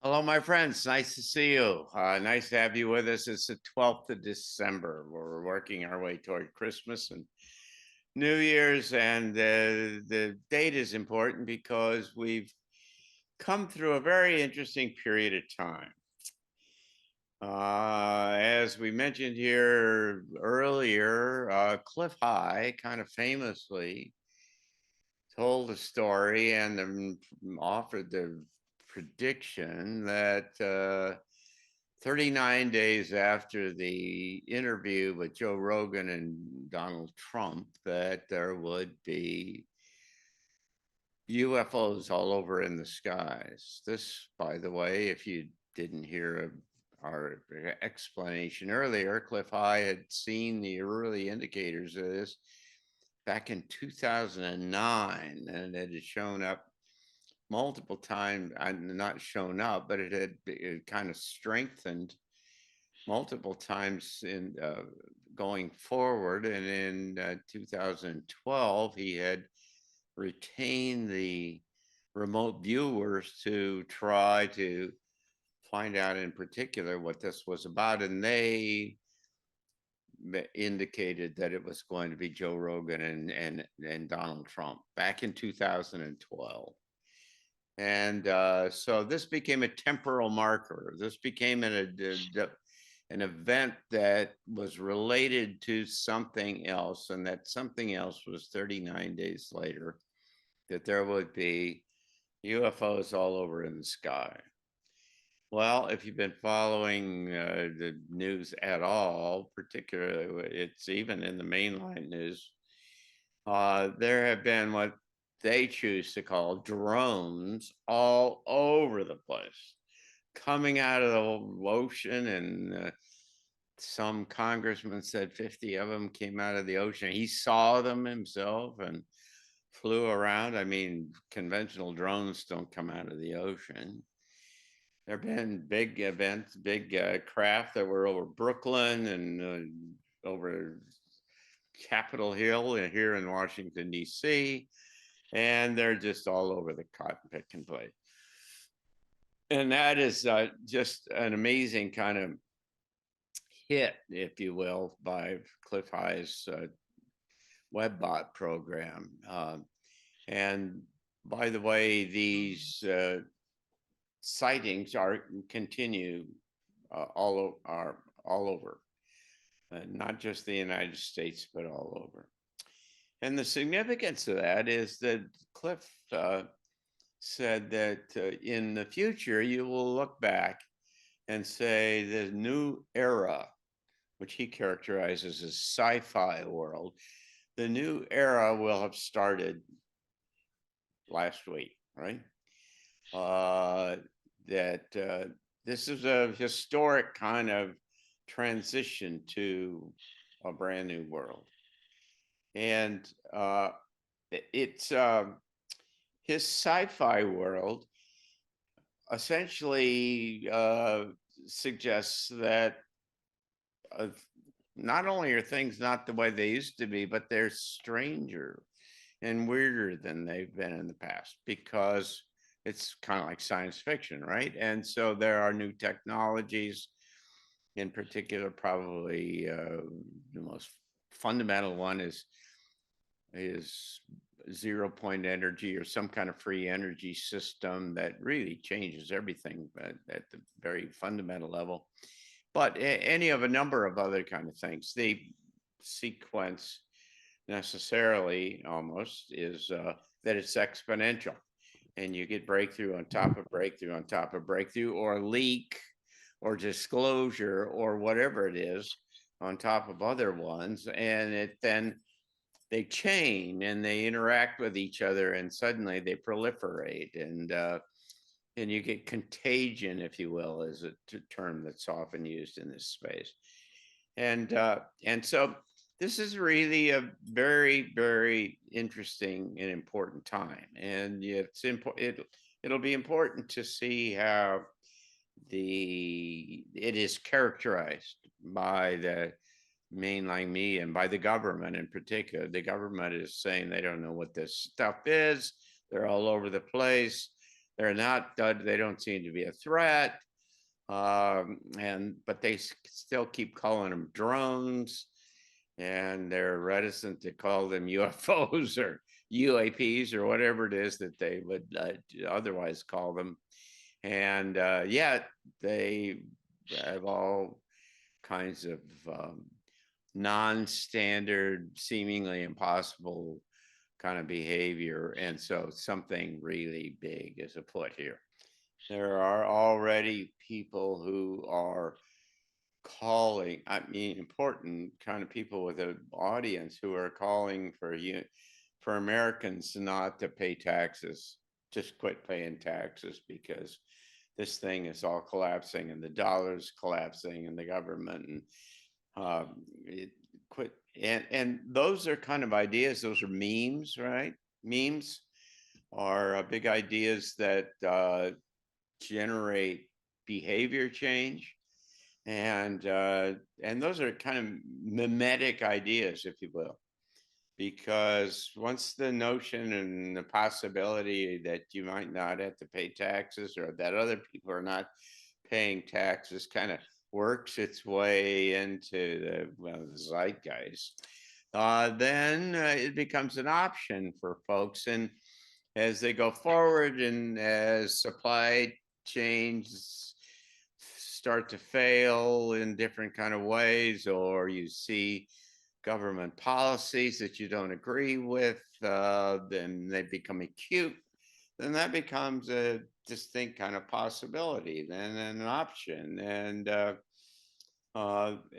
Hello, my friends. Nice to see you. Nice to have you with us. It's the 12th of December. We're working our way toward Christmas and New Year's, and the date is important because we've come through a very interesting period of time. As we mentioned here earlier, Cliff High kind of famously told a story and offered the prediction that 39 days after the interview with Joe Rogan and Donald Trump, that there would be UFOs all over in the skies. This, by the way, if you didn't hear our explanation earlier, Cliff High had seen the early indicators of this back in 2009, and it had shown up multiple times, not shown up, but it kind of strengthened multiple times in going forward. And in 2012, he had retained the remote viewers to try to find out in particular what this was about. And they indicated that it was going to be Joe Rogan and Donald Trump back in 2012. And so this became a temporal marker. This became an event that was related to something else, and that something else was 39 days later, that there would be UFOs all over in the sky. Well, if you've been following the news at all, particularly it's even in the mainline news, there have been what they choose to call drones all over the place, coming out of the ocean. And some congressman said 50 of them came out of the ocean. He saw them himself and flew around. I mean, conventional drones don't come out of the ocean. There have been big events, big craft that were over Brooklyn and over Capitol Hill here in Washington, D.C., and they're just all over the cotton picking place. And that is just an amazing kind of hit, if you will, by Cliff High's WebBot program. And by the way, these sightings are continue all over, not just the United States, but all over. And the significance of that is that Cliff said that in the future you will look back and say the new era, which he characterizes as sci-fi world, the new era will have started last week, right? That this is a historic kind of transition to a brand new world. And it's his sci-fi world essentially suggests that not only are things not the way they used to be, but they're stranger and weirder than they've been in the past, because it's kind of like science fiction, right? And so there are new technologies, in particular, probably the most fundamental one is 0 point energy, or some kind of free energy system that really changes everything at the very fundamental level. But any of a number of other kind of things, they sequence necessarily almost is that it's exponential, and you get breakthrough on top of breakthrough on top of breakthrough, or leak or disclosure or whatever it is on top of other ones, and it then they chain and they interact with each other, and suddenly they proliferate, and you get contagion, if you will, is a term that's often used in this space. And so this is really a very, very interesting and important time, and it'll be important to see how it is characterized by the mainline media and by the government in particular. The government is saying they don't know what this stuff is. They're all over the place. They're not, they don't seem to be a threat. But they still keep calling them drones, and they're reticent to call them UFOs or UAPs or whatever it is that they would otherwise call them. And yet they have all kinds of non-standard, seemingly impossible kind of behavior. And so something really big is afoot here. There are already people who are calling, I mean, important kind of people with an audience who are calling for Americans not to pay taxes, just quit paying taxes, because this thing is all collapsing and the dollar's collapsing and the government, and it quit. And those are kind of ideas. Those are memes, right? Memes are big ideas that generate behavior change, and those are kind of memetic ideas, if you will, because once the notion and the possibility that you might not have to pay taxes, or that other people are not paying taxes, kind of works its way into the zeitgeist, then it becomes an option for folks. And as they go forward, and as supply chains start to fail in different kind of ways, or you see government policies that you don't agree with, then they become acute, then that becomes a distinct kind of possibility, then an option, and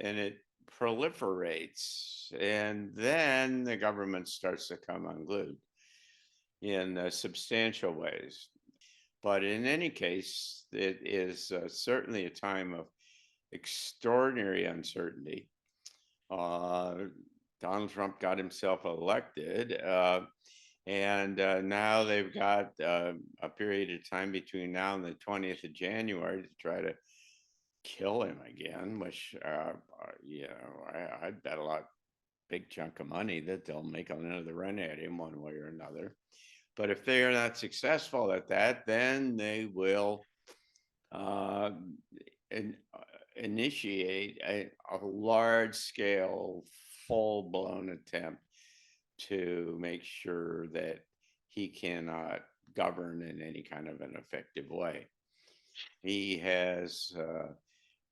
it proliferates, and then the government starts to come unglued in substantial ways. But in any case, it is certainly a time of extraordinary uncertainty. Donald Trump got himself elected, and now they've got a period of time between now and the 20th of January to try to kill him again, which, I'd bet a big chunk of money that they'll make another run at him one way or another. But if they are not successful at that, then they will uh, in, initiate a large scale, full blown attempt to make sure that he cannot govern in any kind of an effective way. He has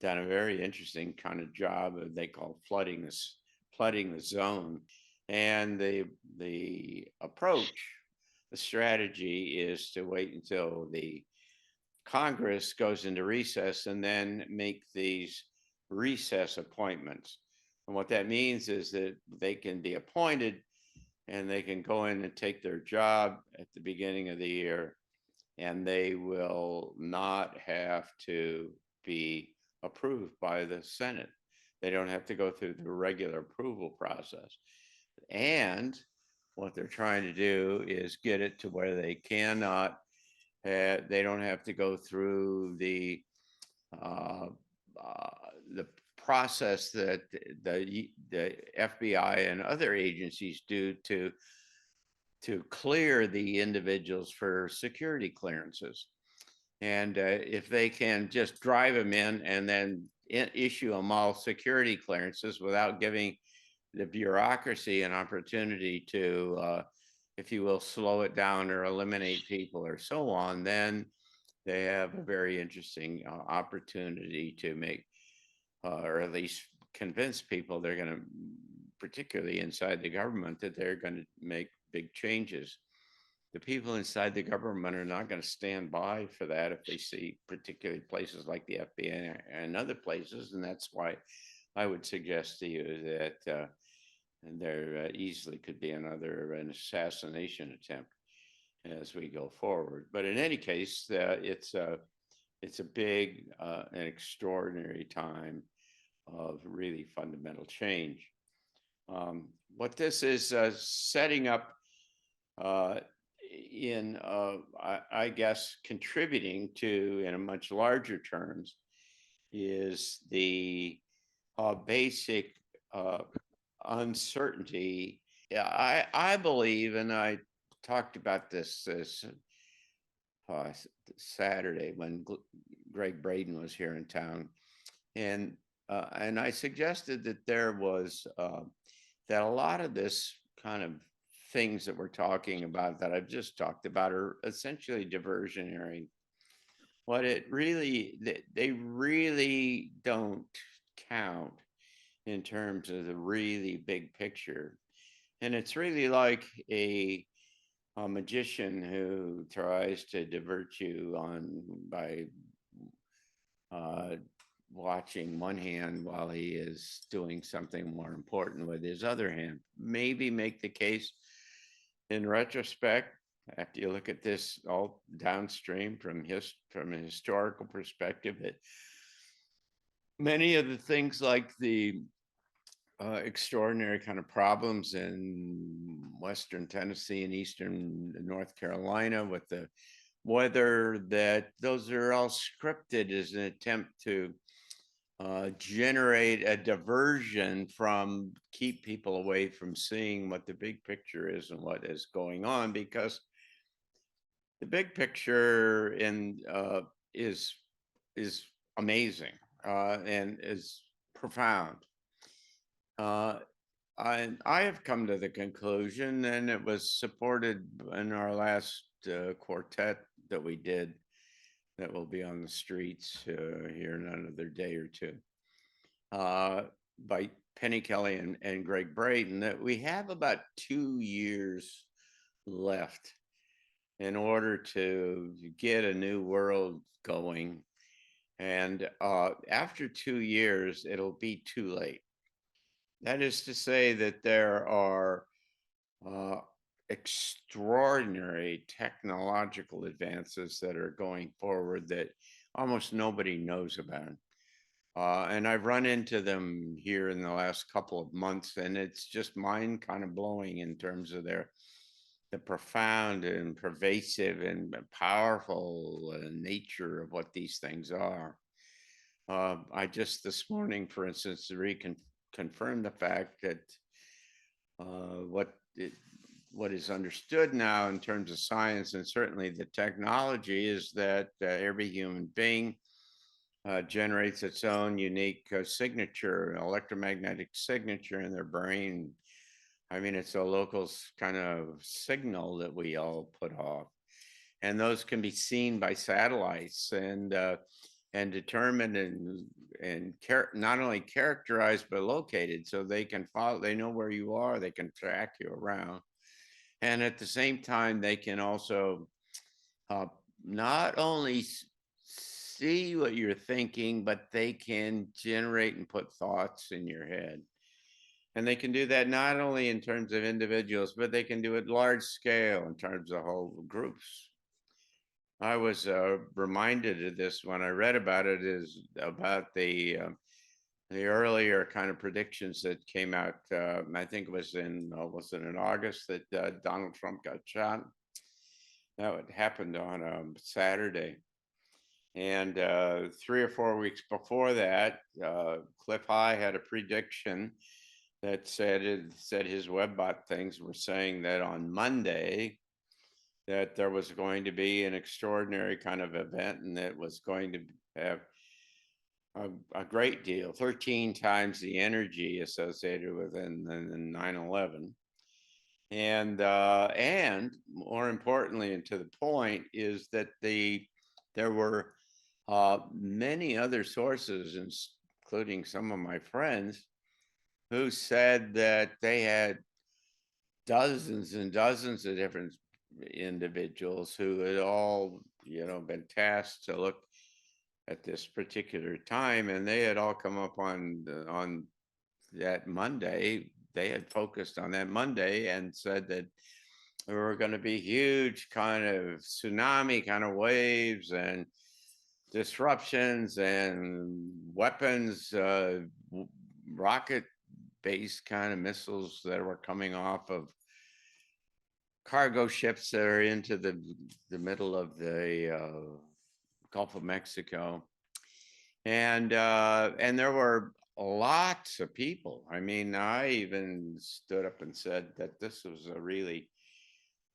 done a very interesting kind of job of, they call flooding the zone, and the approach, the strategy is to wait until the Congress goes into recess and then make these recess appointments. And what that means is that they can be appointed and they can go in and take their job at the beginning of the year, and they will not have to be approved by the Senate. They don't have to go through the regular approval process. And what they're trying to do is get it to where they cannot, they don't have to go through uh, the process that the FBI and other agencies do to clear the individuals for security clearances. And if they can just drive them in and then issue them all security clearances without giving the bureaucracy an opportunity to, if you will, slow it down or eliminate people or so on, then they have a very interesting opportunity to make, or at least convince people they're going to, particularly inside the government, that they're going to make big changes. The people inside the government are not going to stand by for that if they see particularly places like the FBI and other places. And that's why I would suggest to you that there easily could be an assassination attempt as we go forward. But in any case, it's a big and extraordinary time of really fundamental change. What this is setting up I guess, contributing to, in a much larger terms, is the basic uncertainty. Yeah, I believe, and I talked about this Saturday when Greg Braden was here in town, and I suggested that there was that a lot of this kind of things that we're talking about that I've just talked about are essentially diversionary. What it really, they really don't count in terms of the really big picture. And it's really like a magician who tries to divert you on by uh, watching one hand while he is doing something more important with his other hand. Maybe make the case in retrospect, after you look at this all downstream from a historical perspective, that many of the things like the extraordinary kind of problems in Western Tennessee and Eastern North Carolina with the weather, that those are all scripted as an attempt to generate a diversion from keep people away from seeing what the big picture is and what is going on, because the big picture is is amazing and is profound. Uh, I have come to the conclusion, and it was supported in our last quartet that we did, that will be on the streets here in another day or two, uh, by Penny Kelly and Greg Braden, that we have about 2 years left in order to get a new world going. And after 2 years, it'll be too late. That is to say that there are uh, extraordinary technological advances that are going forward that almost nobody knows about. And I've run into them here in the last couple of months, and it's just mind kind of blowing in terms of the profound and pervasive and powerful nature of what these things are. I just this morning, for instance, confirmed the fact that uh, what it, what is understood now in terms of science and certainly the technology is that every human being generates its own unique signature, electromagnetic signature in their brain. I mean, it's a local kind of signal that we all put off, and those can be seen by satellites and determined not only characterized but located, so they can follow. They know where you are. They can track you around, and at the same time, they can also uh, not only see what you're thinking, but they can generate and put thoughts in your head. And they can do that not only in terms of individuals, but they can do it large scale in terms of whole groups. I was reminded of this when I read about it, is about the earlier kind of predictions that came out. I think it was was it in August that Donald Trump got shot? That happened on Saturday. And 3 or 4 weeks before that, Cliff High had a prediction that said his webbot things were saying that on Monday that there was going to be an extraordinary kind of event, and that was going to have a great deal, 13 times the energy associated with it than 9/11. And more importantly, and to the point, is that there were many other sources, including some of my friends, who said that they had dozens and dozens of different individuals who had all, been tasked to look at this particular time, and they had all come up on that Monday. They had focused on that Monday and said that there were going to be huge kind of tsunami kind of waves and disruptions and weapons, rocket based kind of missiles that were coming off of cargo ships that are into the middle of the Gulf of Mexico. And there were lots of people. I mean, I even stood up and said that this was a really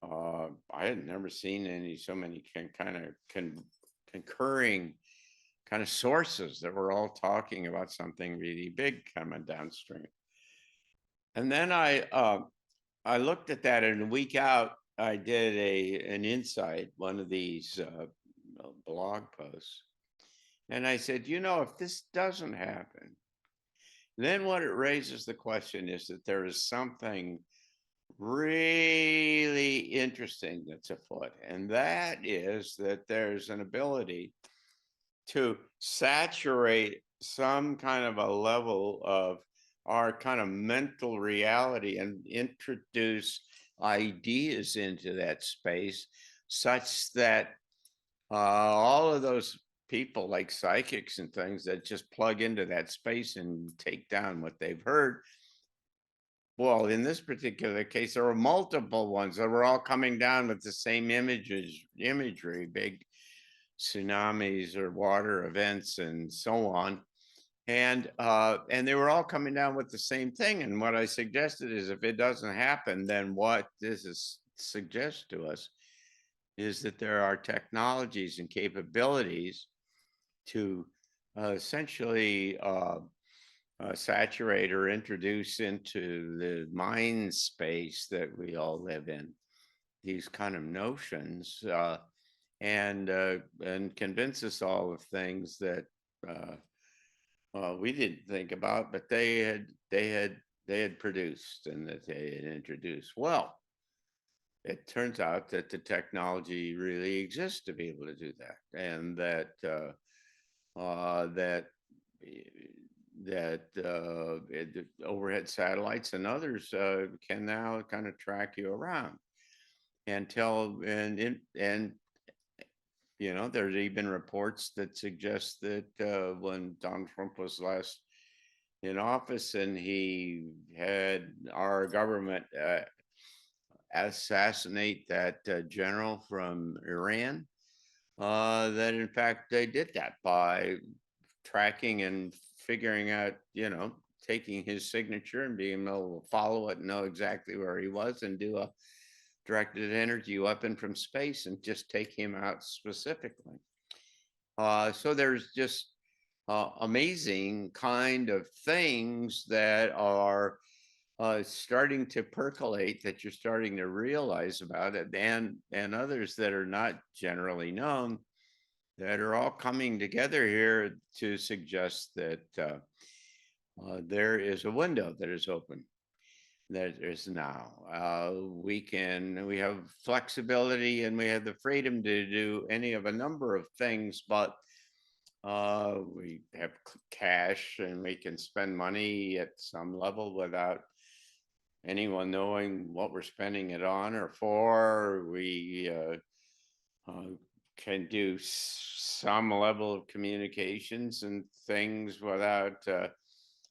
I had never seen so many concurring kind of sources that were all talking about something really big coming downstream. And then I looked at that, and a week out, I did an insight, one of these blog posts, and I said, if this doesn't happen, then what it raises the question is that there is something really interesting that's afoot, and that is that there's an ability to saturate some kind of a level of our kind of mental reality and introduce ideas into that space such that all of those people like psychics and things that just plug into that space and take down what they've heard. Well, in this particular case, there were multiple ones that were all coming down with the same imagery, big tsunamis or water events and so on. And they were all coming down with the same thing. And what I suggested is, if it doesn't happen, then what suggests to us is that there are technologies and capabilities to essentially saturate or introduce into the mind space that we all live in these kind of notions, and convince us all of things that we didn't think about, but they had produced and that they had introduced. Well, it turns out that the technology really exists to be able to do that, and that that overhead satellites and others can now kind of track you around and tell and there's even reports that suggest that when Donald Trump was last in office and he had our government assassinate that general from Iran, that in fact they did that by tracking and figuring out, taking his signature and being able to follow it and know exactly where he was and do a directed energy weapon from space and just take him out specifically. So there's just amazing kind of things that are starting to percolate, that you're starting to realize about it, and others that are not generally known, that are all coming together here to suggest that there is a window that is open, that is now. We have flexibility and we have the freedom to do any of a number of things, but we have cash and we can spend money at some level without anyone knowing what we're spending it on or for. We can do some level of communications and things without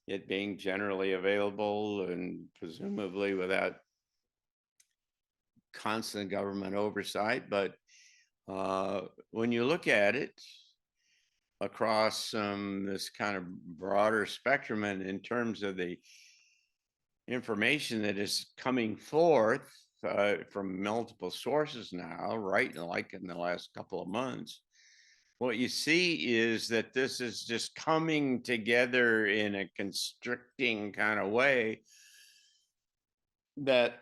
it being generally available, and presumably without constant government oversight. But when you look at it across this kind of broader spectrum, and in terms of the information that is coming forth from multiple sources now, right, like in the last couple of months, what you see is that this is just coming together in a constricting kind of way, that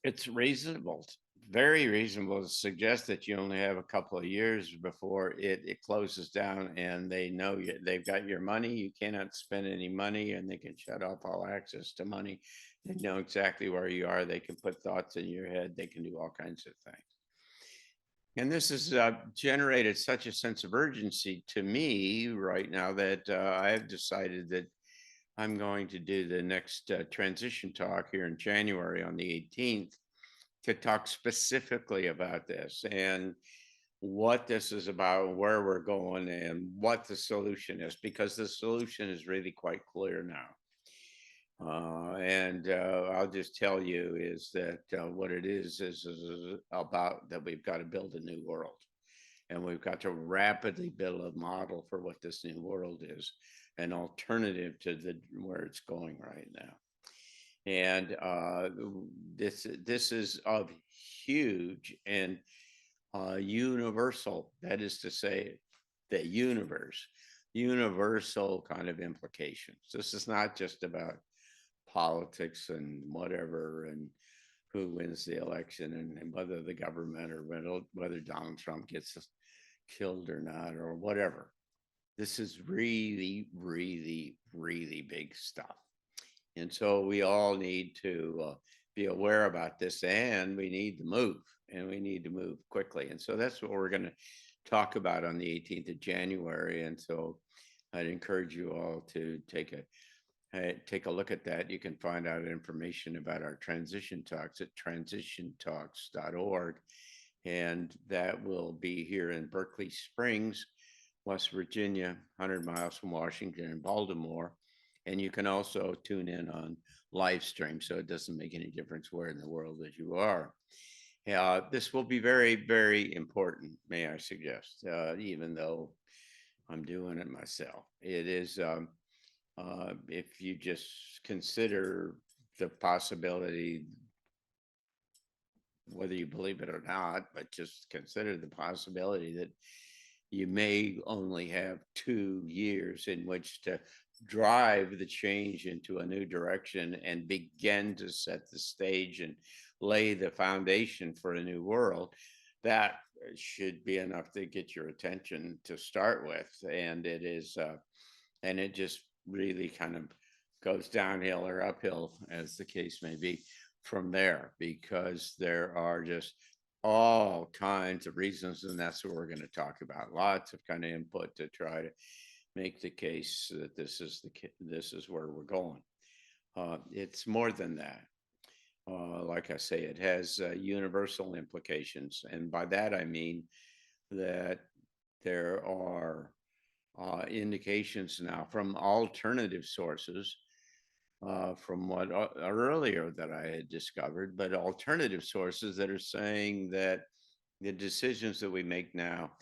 it's reasonable, very reasonable to suggest that you only have a couple of years before it closes down, and they know they've got your money. You cannot spend any money, and they can shut off all access to money. They know exactly where you are. They can put thoughts in your head. They can do all kinds of things. And this has generated such a sense of urgency to me right now that I have decided that I'm going to do the next transition talk here in January on the 18th to talk specifically about this and what this is about, where we're going, and what the solution is, because the solution is really quite clear now. And I'll just tell you is that what it is about that we've got to build a new world. And we've got to rapidly build a model for what this new world is, an alternative to where it's going right now. And this is of huge and universal, that is to say, the universal kind of implications. This is not just about politics and whatever and who wins the election and whether the government or whether Donald Trump gets killed or not or whatever. This is really, really, really big stuff. And so we all need to be aware about this, and we need to move, and we need to move quickly. And so that's what we're going to talk about on the 18th of January. And so I'd encourage you all to take a look at that. You can find out information about our transition talks at transitiontalks.org. And that will be here in Berkeley Springs, West Virginia, 100 miles from Washington and Baltimore. And you can also tune in on live stream, so it doesn't make any difference where in the world that you are. This will be very, very important, may I suggest, even though I'm doing it myself. It is, if you just consider the possibility, whether you believe it or not, but just consider the possibility that you may only have 2 years in which to drive the change into a new direction and begin to set the stage and lay the foundation for a new world. That should be enough to get your attention to start with. And it is, and it just really kind of goes downhill or uphill, as the case may be, from there, because there are just all kinds of reasons, and that's what we're going to talk about. Lots of kind of input to try to make the case that this is where we're going. It's more than that. Like I say, it has universal implications, and by that I mean that there are indications now from alternative sources, from what earlier that I had discovered, but alternative sources that are saying that the decisions that we make now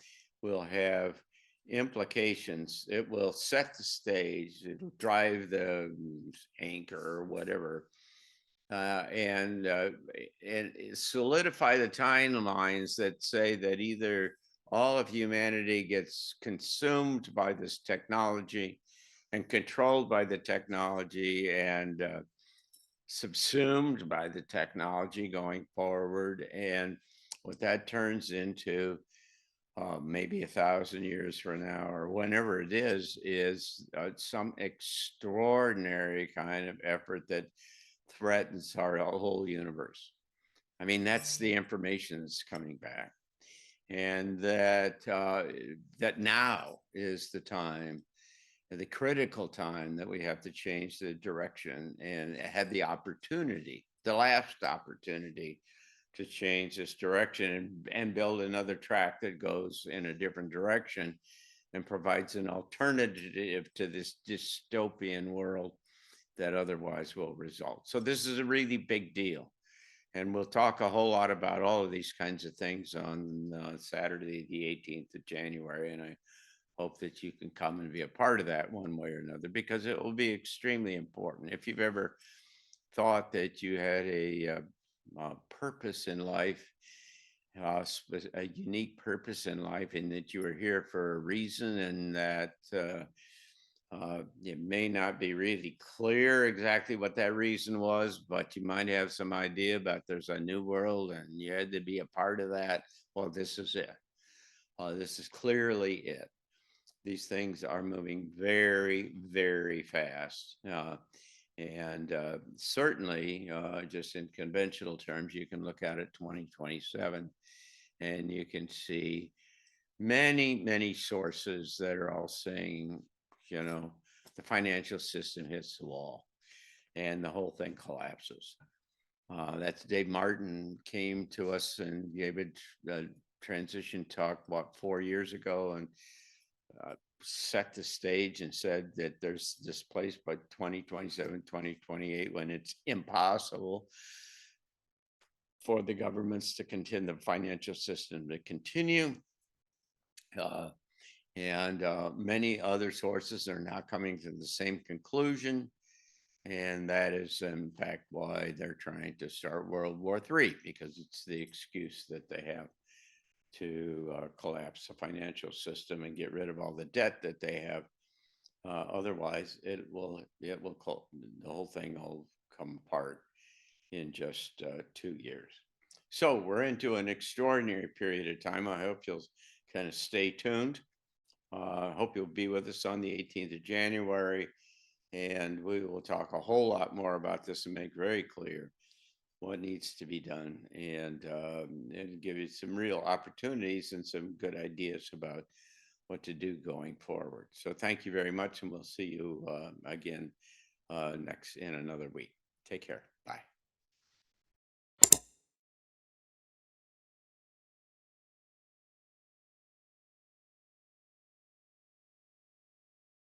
will have implications. It will set the stage, it'll drive the anchor or whatever, and solidify the timelines that say that either all of humanity gets consumed by this technology and controlled by the technology and subsumed by the technology going forward. And what that turns into, maybe 1,000 years from now or whenever it is some extraordinary kind of effort that threatens our whole universe. I mean, that's the information that's coming back, and that now is the time, the critical time, that we have to change the direction and have the opportunity, the last opportunity, to change this direction and build another track that goes in a different direction and provides an alternative to this dystopian world that otherwise will result. So this is a really big deal. And we'll talk a whole lot about all of these kinds of things on Saturday, the 18th of January. And I hope that you can come and be a part of that one way or another, because it will be extremely important. If you've ever thought that you had a purpose in life, a unique purpose in life, and that you were here for a reason, and that it may not be really clear exactly what that reason was, but you might have some idea about there's a new world and you had to be a part of that. Well, this is it. This is clearly it. These things are moving very, very fast. And certainly, just in conventional terms, you can look at it 2027 and you can see many, many sources that are all saying, the financial system hits the wall and the whole thing collapses. That's Dave Martin came to us and gave a transition talk, what, 4 years ago, and set the stage and said that there's this place by 2027, 2028, when it's impossible for the governments to continue, the financial system to continue. And many other sources are now coming to the same conclusion. And that is, in fact, why they're trying to start World War III, because it's the excuse that they have to collapse the financial system and get rid of all the debt that they have. Otherwise, the whole thing will come apart in just 2 years. So we're into an extraordinary period of time. I hope you'll kind of stay tuned. I hope you'll be with us on the 18th of January, and we will talk a whole lot more about this and make very clear what needs to be done, and give you some real opportunities and some good ideas about what to do going forward. So thank you very much, and we'll see you again next in another week. Take care. Bye.